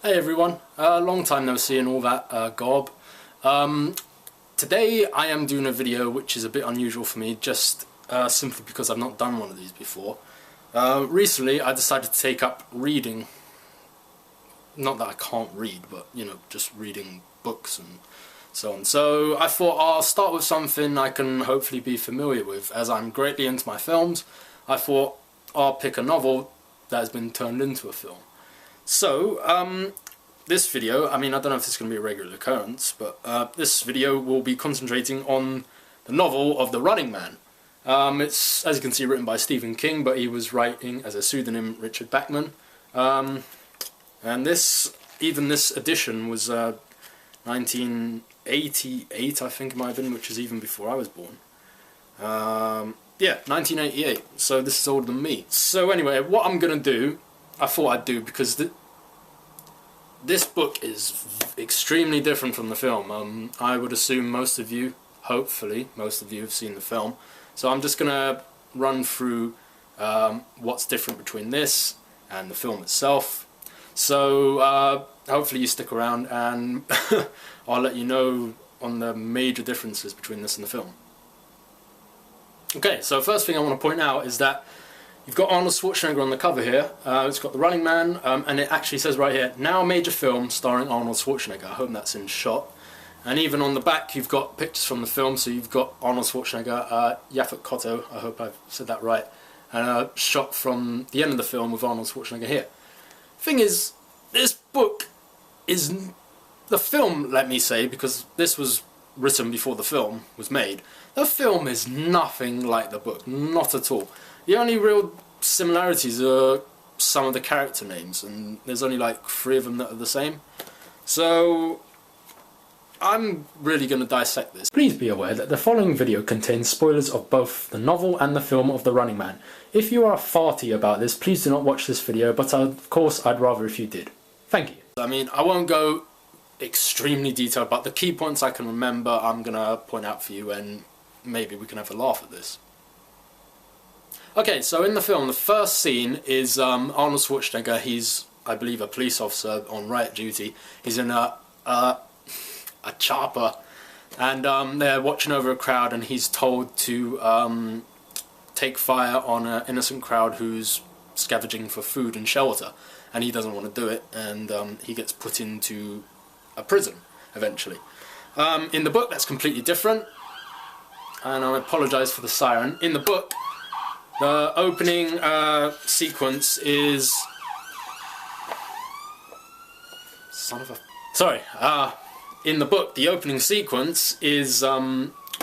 Hey everyone, long time no see and all that gob. Today I am doing a video which is a bit unusual for me, just simply because I've not done one of these before. Recently I decided to take up reading. Not that I can't read, but you know, just reading books and so on. So I thought I'll start with something I can hopefully be familiar with. As I'm greatly into my films, I thought I'll pick a novel that has been turned into a film. So, this video, I mean, I don't know if this is going to be a regular occurrence, but this video will be concentrating on the novel of The Running Man. It's, as you can see, written by Stephen King, but he was writing as a pseudonym Richard Bachman. And even this edition was 1988, I think it might have been, which is even before I was born. Yeah, 1988, so this is older than me. So anyway, what I'm going to do, I thought I'd do, because this book is extremely different from the film. I would assume most of you, hopefully, most of you have seen the film. So I'm just going to run through what's different between this and the film itself. So hopefully you stick around and I'll let you know on the major differences between this and the film. Okay, so first thing I want to point out is that you've got Arnold Schwarzenegger on the cover here. It's got The Running Man, and it actually says right here, now a major film starring Arnold Schwarzenegger. I hope that's in shot. And even on the back you've got pictures from the film, so you've got Arnold Schwarzenegger, Yaphet Kotto, I hope I've said that right, and a shot from the end of the film with Arnold Schwarzenegger here. Thing is, this book is... the film, let me say, because this was written before the film was made, the film is nothing like the book, not at all. The only real similarities are some of the character names, and there's only like 3 of them that are the same. So I'm really going to dissect this. Please be aware that the following video contains spoilers of both the novel and the film of The Running Man. If you are farty about this, please do not watch this video, but of course I'd rather if you did. Thank you. I mean, I won't go extremely detailed, but the key points I can remember I'm going to point out for you, and maybe we can have a laugh at this. Okay, so in the film, the first scene is Arnold Schwarzenegger. He's, I believe, a police officer on riot duty. He's in a chopper, and they're watching over a crowd, and he's told to take fire on an innocent crowd who's scavenging for food and shelter, and he doesn't want to do it, and he gets put into a prison eventually. In the book, that's completely different, and I apologise for the siren. In the book, the opening sequence is... in the book, the opening sequence is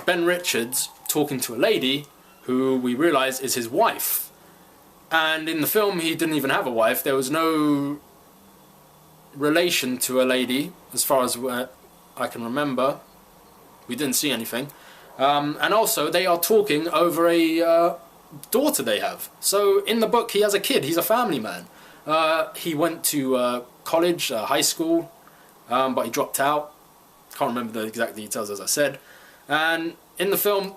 Ben Richards talking to a lady who we realise is his wife. And in the film, he didn't even have a wife. There was no relation to a lady, as far as I can remember. We didn't see anything. And also, they are talking over a daughter they have. So in the book he has a kid, he's a family man. He went to college, high school, but he dropped out. Can't remember the exact details, as I said. And in the film,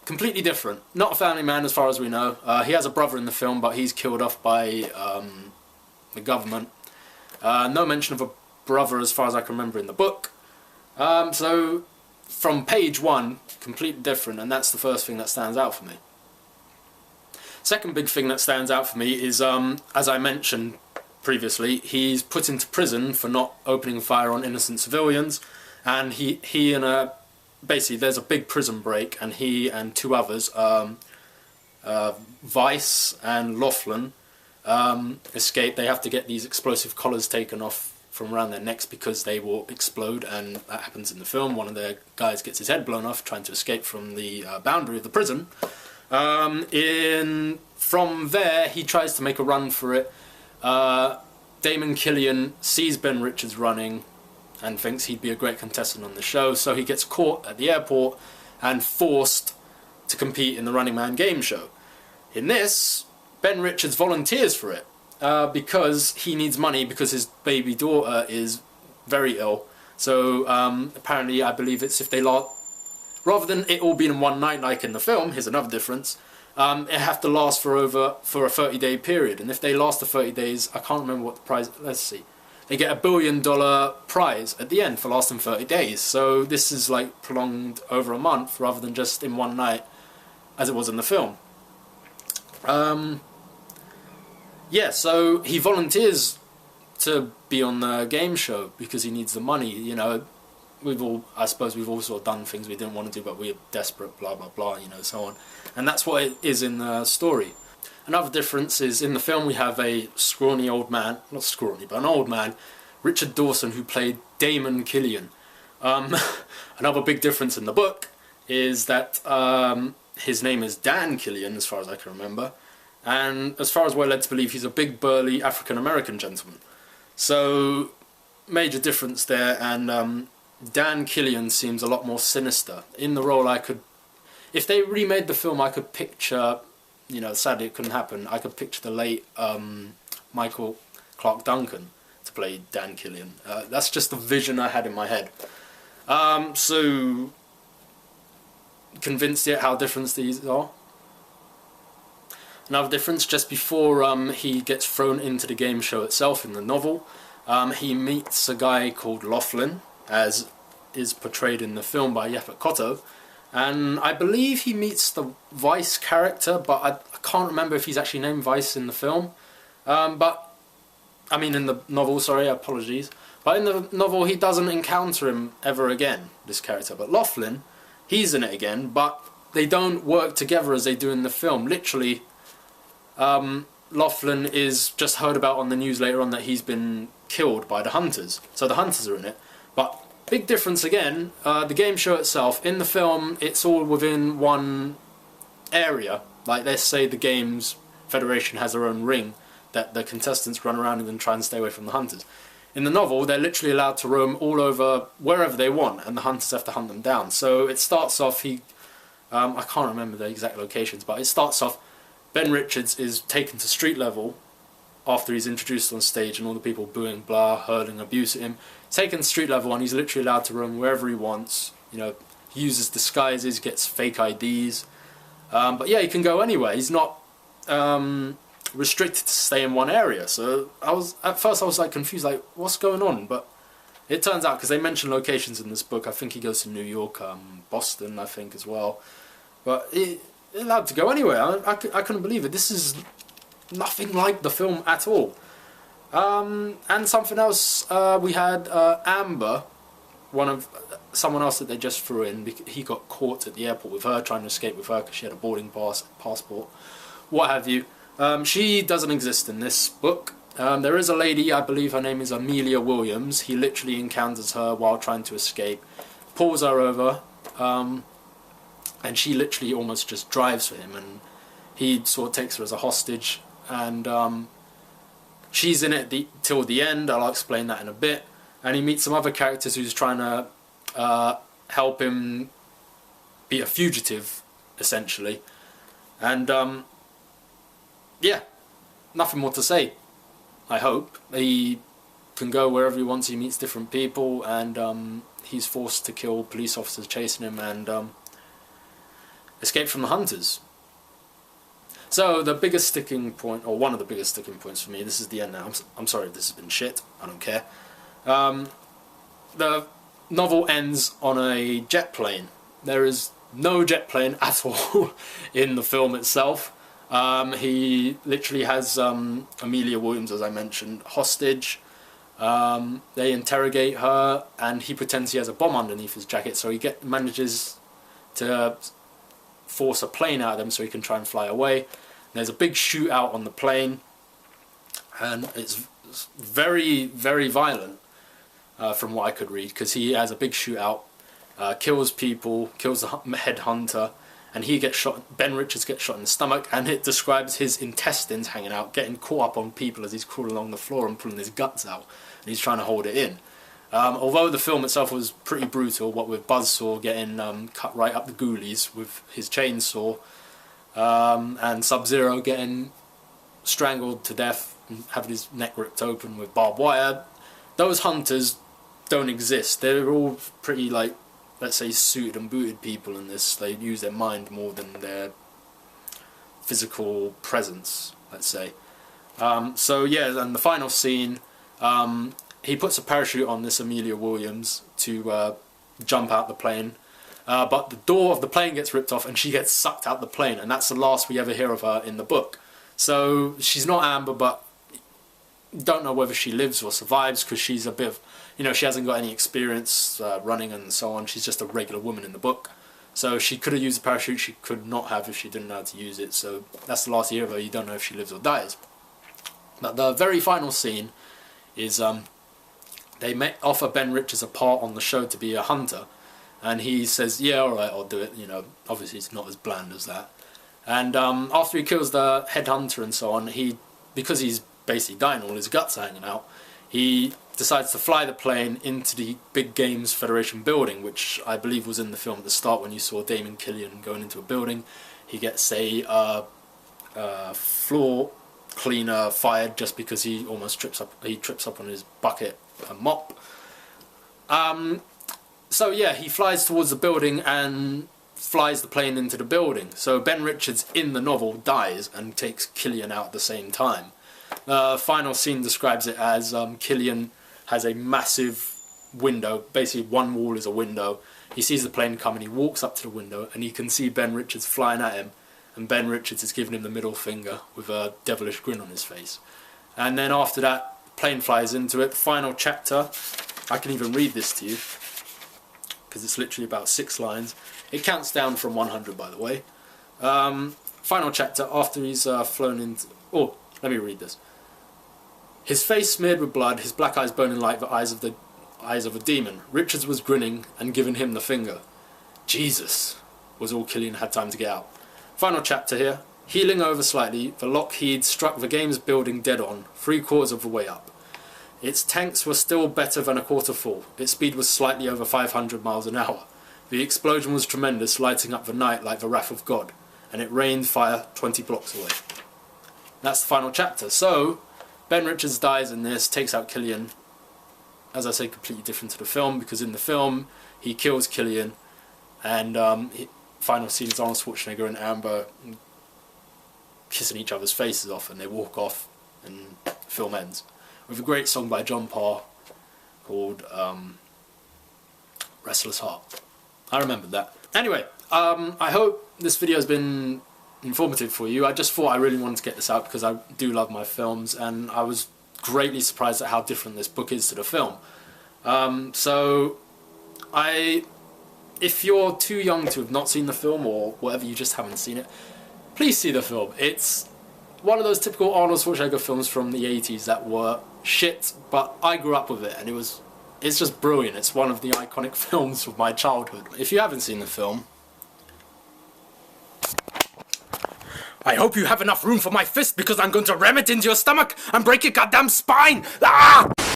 completely different. Not a family man as far as we know. He has a brother in the film, but he's killed off by the government. No mention of a brother as far as I can remember in the book. So from page 1, completely different, and that's the first thing that stands out for me. Second big thing that stands out for me is, as I mentioned previously, he's put into prison for not opening fire on innocent civilians, and he and basically there's a big prison break, and he and 2 others, Vice and Laughlin, escape. They have to get these explosive collars taken off from around their necks because they will explode, and that happens in the film. One of their guys gets his head blown off trying to escape from the boundary of the prison. From there, he tries to make a run for it. Damon Killian sees Ben Richards running and thinks he'd be a great contestant on the show, so he gets caught at the airport and forced to compete in the Running Man game show. In this, Ben Richards volunteers for it because he needs money because his baby daughter is very ill. So apparently, I believe it's if they rather than it all being in one night like in the film, here's another difference, it have to last for a 30-day period, and if they last the 30 days, I can't remember what the price, let's see, they get $1 billion prize at the end for lasting 30 days. So this is like prolonged over a month rather than just in one night as it was in the film. Yeah, so he volunteers to be on the game show because he needs the money. You know, I suppose we've all sort of done things we didn't want to do, but we're desperate, blah blah blah, you know, so on. And that's what it is in the story. Another difference is in the film we have a scrawny old man, not scrawny, but an old man, Richard Dawson, who played Damon Killian. Another big difference in the book is that his name is Dan Killian, as far as I can remember, and as far as we're led to believe, he's a big burly African-American gentleman. So, major difference there, and Dan Killian seems a lot more sinister. In the role if they remade the film, I could picture, you know, sadly it couldn't happen, I could picture the late Michael Clarke Duncan to play Dan Killian. That's just the vision I had in my head. So, convinced yet how different these are? Another difference, just before he gets thrown into the game show itself in the novel, he meets a guy called Laughlin, as is portrayed in the film by Yaphet Kotto, and I believe he meets the Vice character, but I can't remember if he's actually named Vice in the film. In the novel, sorry, apologies. But in the novel, he doesn't encounter him ever again, this character. But Laughlin, he's in it again, but they don't work together as they do in the film. Literally, Laughlin is just heard about on the news later on that he's been killed by the Hunters. So the Hunters are in it. But big difference again, the game show itself, in the film, it's all within one area. Like, let's say the Games Federation has their own ring that the contestants run around and try and stay away from the Hunters. In the novel, they're literally allowed to roam all over wherever they want, and the Hunters have to hunt them down. So it starts off, I can't remember the exact locations, but it starts off, Ben Richards is taken to street level after he's introduced on stage and all the people booing, blah, hurling abuse at him. Taken to street level and he's literally allowed to roam wherever he wants. You know, he uses disguises, gets fake IDs. But yeah, he can go anywhere. He's not restricted to stay in one area. So at first I was like confused, like what's going on? But it turns out, because they mention locations in this book, I think he goes to New York, Boston, I think as well. But he's allowed to go anywhere. I couldn't believe it. This is nothing like the film at all. And something else, we had Amber, someone else that they just threw in. He got caught at the airport with her, trying to escape with her because she had a boarding passport, what have you. She doesn't exist in this book. There is a lady, I believe her name is Amelia Williams. He literally encounters her while trying to escape, pulls her over, and she literally almost just drives for him, and he sort of takes her as a hostage, and she's in it till the end. I'll explain that in a bit. And he meets some other characters who's trying to help him be a fugitive, essentially. And yeah, nothing more to say. I hope he can go wherever he wants. He meets different people, and he's forced to kill police officers chasing him and escape from the Hunters. So the biggest sticking point, or one of the biggest sticking points for me, this is the end now. I'm sorry if this has been shit. I don't care. The novel ends on a jet plane. There is no jet plane at all in the film itself. He literally has Amelia Williams, as I mentioned, hostage. They interrogate her, and he pretends he has a bomb underneath his jacket, so he manages to force a plane out of them so he can try and fly away. And there's a big shootout on the plane, and it's very, very violent from what I could read, because he has a big shootout, kills people, kills the head hunter, and he gets shot. Ben Richards gets shot in the stomach, and it describes his intestines hanging out, getting caught up on people as he's crawling along the floor and pulling his guts out, and he's trying to hold it in. Although the film itself was pretty brutal, what with Buzzsaw getting cut right up the ghoulies with his chainsaw, and Sub-Zero getting strangled to death and having his neck ripped open with barbed wire, those hunters don't exist. They're all pretty, like, let's say, suited and booted people in this. They use their mind more than their physical presence, let's say. So yeah, and the final scene, he puts a parachute on this Amelia Williams to jump out the plane. But the door of the plane gets ripped off and she gets sucked out the plane, and that's the last we ever hear of her in the book. So she's not Amber, but don't know whether she lives or survives, because she's a bit of, you know, she hasn't got any experience running and so on. She's just a regular woman in the book. So she could have used the parachute, she could not have if she didn't know how to use it. So that's the last year of her. You don't know if she lives or dies. But the very final scene is they offer Ben Richards a part on the show to be a hunter. And he says, yeah, alright, I'll do it. You know, obviously it's not as bland as that. And after he kills the headhunter and so on, because he's basically dying, all his guts are hanging out, he decides to fly the plane into the Big Games Federation building, which I believe was in the film at the start when you saw Damon Killian going into a building. He gets a floor cleaner fired just because he almost trips up on his bucket and mop. So yeah, he flies towards the building and flies the plane into the building. So Ben Richards in the novel dies and takes Killian out at the same time. The final scene describes it as Killian has a massive window, basically one wall is a window. He sees the plane come and he walks up to the window and he can see Ben Richards flying at him, and Ben Richards is giving him the middle finger with a devilish grin on his face. And then after that, the plane flies into it. Final chapter, I can even read this to you because it's literally about 6 lines. It counts down from 100, by the way. Final chapter, after he's flown into... Oh, let me read this. His face smeared with blood, his black eyes burning like the eyes of a demon. Richards was grinning and giving him the finger. Jesus, was all Killian had time to get out. Final chapter here. Heeling over slightly, the Lockheed struck the game's building dead on, 3/4 of the way up. Its tanks were still better than a quarter full. Its speed was slightly over 500 miles an hour. The explosion was tremendous, lighting up the night like the wrath of God, and it rained fire 20 blocks away. That's the final chapter. So, Ben Richards dies in this, takes out Killian. As I say, completely different to the film, because in the film, he kills Killian, and final scene is Arnold Schwarzenegger and Amber kissing each other's faces off, and they walk off, and the film ends. With a great song by John Parr called Restless Heart. I remembered that. Anyway, I hope this video has been informative for you. I just thought I really wanted to get this out because I do love my films, and I was greatly surprised at how different this book is to the film. If you're too young to have not seen the film, or whatever, you just haven't seen it, please see the film. It's one of those typical Arnold Schwarzenegger films from the 80s that were shit, but I grew up with it, and it's just brilliant. It's one of the iconic films of my childhood. If you haven't seen the film, I hope you have enough room for my fist, because I'm going to ram it into your stomach and break your goddamn spine! Ah!